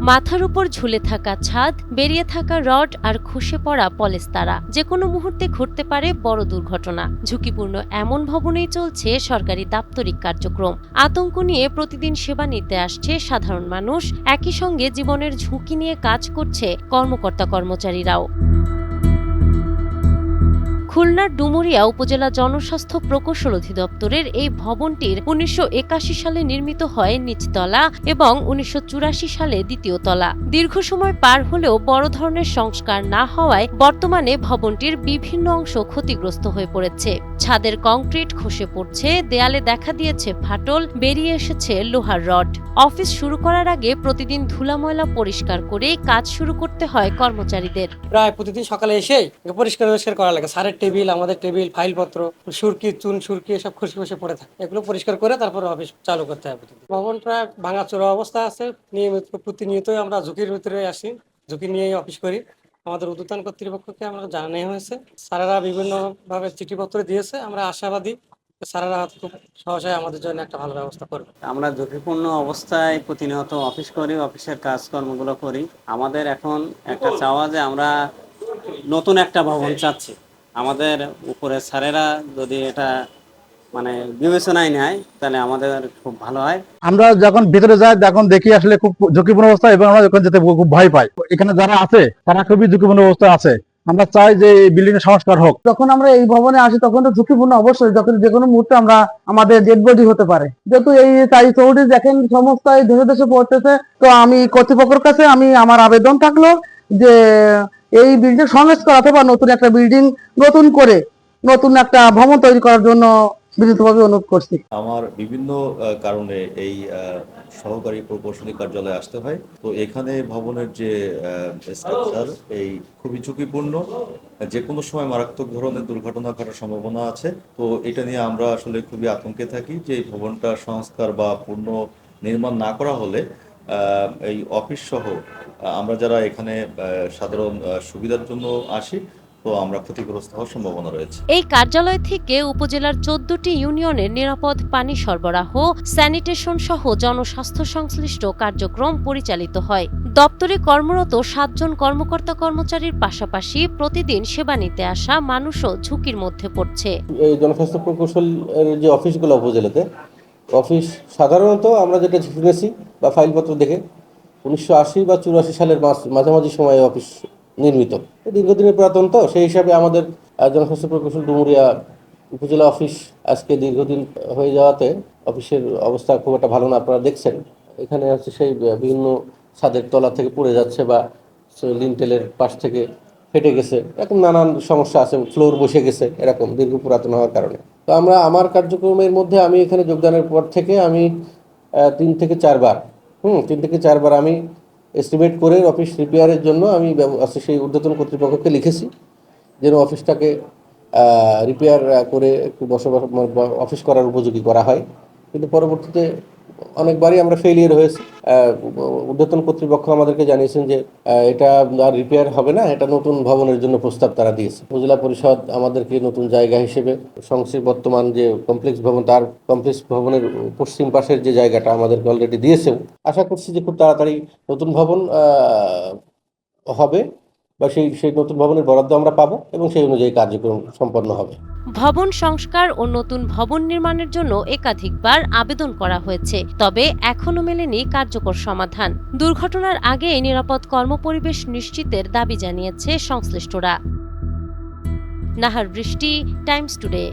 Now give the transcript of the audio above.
মাথার উপর ঝুলে থাকা ছাদ, বেরিয়ে থাকা রড আর খসে পড়া পলেস্তারা, যে কোনো মুহূর্তে ঘটতে পারে বড় দুর্ঘটনা। ঝুঁকিপূর্ণ এমন ভবনেই চলছে সরকারি দাপ্তরিক কার্যক্রম। আতঙ্ক নিয়ে প্রতিদিন সেবা নিতে আসছে সাধারণ মানুষ, একই সঙ্গে জীবনের ঝুঁকি নিয়ে কাজ করছে কর্মকর্তা কর্মচারীরাও। খুলনার ডুমুরিয়া উপজেলা জনস্বাস্থ্য প্রকৌশল অধিদপ্তরের এই ভবনটির ১৯৮১ সালে নির্মিত হয় নিচতলা এবং ১৯৮৪ সালে দ্বিতীয় তলা। দীর্ঘ সময় পার হলেও বড় ধরনের সংস্কার না হওয়ায় বর্তমানে ভবনটির বিভিন্ন অংশ ক্ষতিগ্রস্ত হয়ে পড়েছে। ছাদের কংক্রিট খসে পড়ছে, দেয়ালে দেখা দিয়েছে ফাটল, বেরিয়ে এসেছে লোহার রড। অফিস শুরু করার আগে প্রতিদিন ধুলা ময়লা পরিষ্কার করে কাজ শুরু করতে হয় কর্মচারীদের। প্রায় প্রতিদিন সকালে এসে পরিষ্কার করা লাগে। সারের টেবিল, আমাদের টেবিল, ফাইলপত্র, সুরকি, চুন সুরকি এসব খসে খসে পড়ে থাকে। এগুলো পরিষ্কার করে তারপরে অফিস চালু করতে হবে। ভবন প্রায় ভাঙাচোরা অবস্থা আছে। প্রতিনিয়তই আমরা ঝুঁকির ভিতরে আসি, ঝুঁকি নিয়েই অফিস করি। আমাদের ঊর্ধ্বতন কর্তৃপক্ষকে আমরা জানানো হয়েছে, স্যারেরা বিভিন্নভাবে চিঠিপত্র দিয়েছে। আমরা আশাবাদী স্যারেরা খুব সহসায় আমাদের জন্য একটা ভালো ব্যবস্থা করবে। আমরা ঝুঁকিপূর্ণ অবস্থায় প্রতিনিয়ত অফিস করি, অফিসের কাজকর্মগুলো করি। আমাদের এখন একটা চাওয়া যে আমরা নতুন একটা ভবন চাচ্ছি। আমাদের উপরে স্যারেরা যদি এটা বিবেচনায় নেয় তাহলে আমাদের খুব ভালো হয়। আমরা যখন ভিতরে যাই তখন দেখি আসলে খুব ঝুঁকিপূর্ণ অবস্থা, এবং আমরা যখন যেতে খুব ভয় পাই। এখানে যারা আছে তারা খুবই ঝুঁকিপূর্ণ অবস্থা আছে। আমরা চাই যে এই বিল্ডিং এর সংস্কার হোক। যখন আমরা এই ভবনে আসি তখন তো ঝুঁকিপূর্ণ অবশ্যই, যখন যে কোনো মুহূর্তে আমাদের ডেড বডি হতে পারে। যেহেতু এই চৌধুরী দেখেন সমস্ত ধসে ধসে পড়তেছে, তো আমি কর্তৃপক্ষের কাছে আমার আবেদন থাকলো যে এই বিল্ডিং সংস্কার অথবা নতুন একটা বিল্ডিং নতুন একটা ভবন তৈরি করার জন্য বিনীতভাবে অনুরোধ করছি। আমার বিভিন্ন কারণে এই সহকারী প্রকৌশলী কার্যালয়ে আসতে হয়। তো এখানে ভবনের যে স্ট্রাকচার এই খুবই ঝুঁকিপূর্ণ, যে কোনো সময় মারাত্মক ধরনের দুর্ঘটনা ঘটার সম্ভাবনা আছে। তো এটা নিয়ে আমরা আসলে খুবই আতঙ্কে থাকি যে এই ভবনটা সংস্কার বা পূর্ণ নির্মাণ না করা হলে এই অফিস সহ আমরা যারা এখানে সাধারণ সুবিধার জন্য আসি, তো আমরা ক্ষতিগ্রস্ত হওয়ার সম্ভাবনা রয়েছে। এই কার্যালয় থেকে উপজেলার ১৪টি ইউনিয়নের নিরাপদ পানি সরবরাহ, স্যানিটেশন সহ জনস্বাস্থ্য সংশ্লিষ্ট কার্যক্রম পরিচালিত হয়। দপ্তরে কর্মরত ৭ জন কর্মকর্তা কর্মচারীর পাশাপাশি প্রতিদিন সেবা নিতে আসা মানুষও ঝুঁকির মধ্যে পড়ছে। এই জনস্বাস্থ্য প্রকৌশল যে অফিসগুলো উপজেলাতে অফিস সাধারণত আমরা যেটা শুনেছি বা ফাইলপত্র দেখে ১৯৮০ বা ৮৪ সালের মাঝামাঝি সময়ে অফিস নির্মিত। দীর্ঘদিনের পুরাতন, তো সেই হিসাবে আমাদের জনস্বাস্থ্য প্রকৌশল ডুমুরিয়া উপজেলা অফিস আজকে দীর্ঘদিন হয়ে যাওয়াতে অফিসের অবস্থা খুব একটা ভালো না। আপনারা দেখছেন এখানে হচ্ছে সেই বিভিন্ন ছাদের তলা থেকে পড়ে যাচ্ছে বা লিনটেলের পাশ থেকে ফেটে গেছে, এরকম নানান সমস্যা আছে। ফ্লোর বসে গেছে এরকম দীর্ঘ পুরাতন হওয়ার কারণে। তো আমার কার্যক্রমের মধ্যে আমি এখানে যোগদানের পর থেকে আমি ৩ থেকে ৪ বার আমি এস্টিমেট করে অফিস রিপেয়ারের জন্য আমি সেই ঊর্ধ্বতন কর্তৃপক্ষকে লিখেছি যেন অফিসটাকে রিপেয়ার করে একটু অফিস করার উপযোগী করা হয়। কিন্তু পরবর্তীতে অনেকবারই আমরা ফেলিয়ার হয়েছি। ঊর্ধ্বতন কর্তৃপক্ষ আমাদেরকে জানিয়েছেন যে এটা আর রিপেয়ার হবে না, এটা নতুন ভবনের জন্য প্রস্তাব তারা দিয়েছে। উপজেলা পরিষদ আমাদেরকে নতুন জায়গা হিসেবে বর্তমান যে কমপ্লেক্স ভবন, তার কমপ্লেক্স ভবনের পশ্চিম পাশের যে জায়গাটা আমাদেরকে অলরেডি দিয়েছেও। আশা করছি যে খুব তাড়াতাড়ি নতুন ভবন হবে বা সেই নতুন ভবনের বরাদ্দ আমরা পাবো এবং সেই অনুযায়ী কার্যক্রম সম্পন্ন হবে। ভবন সংস্কার ও নতুন ভবন নির্মাণের জন্য একাধিকবার আবেদন করা হয়েছে, তবে এখনো মেলেনি কার্যকর সমাধান। দুর্ঘটনার আগে নিরাপদ কর্মপরিবেশ নিশ্চিতের দাবি জানিয়েছে সংশ্লিষ্টরা। নাহার বৃষ্টি, টাইমস টুডে।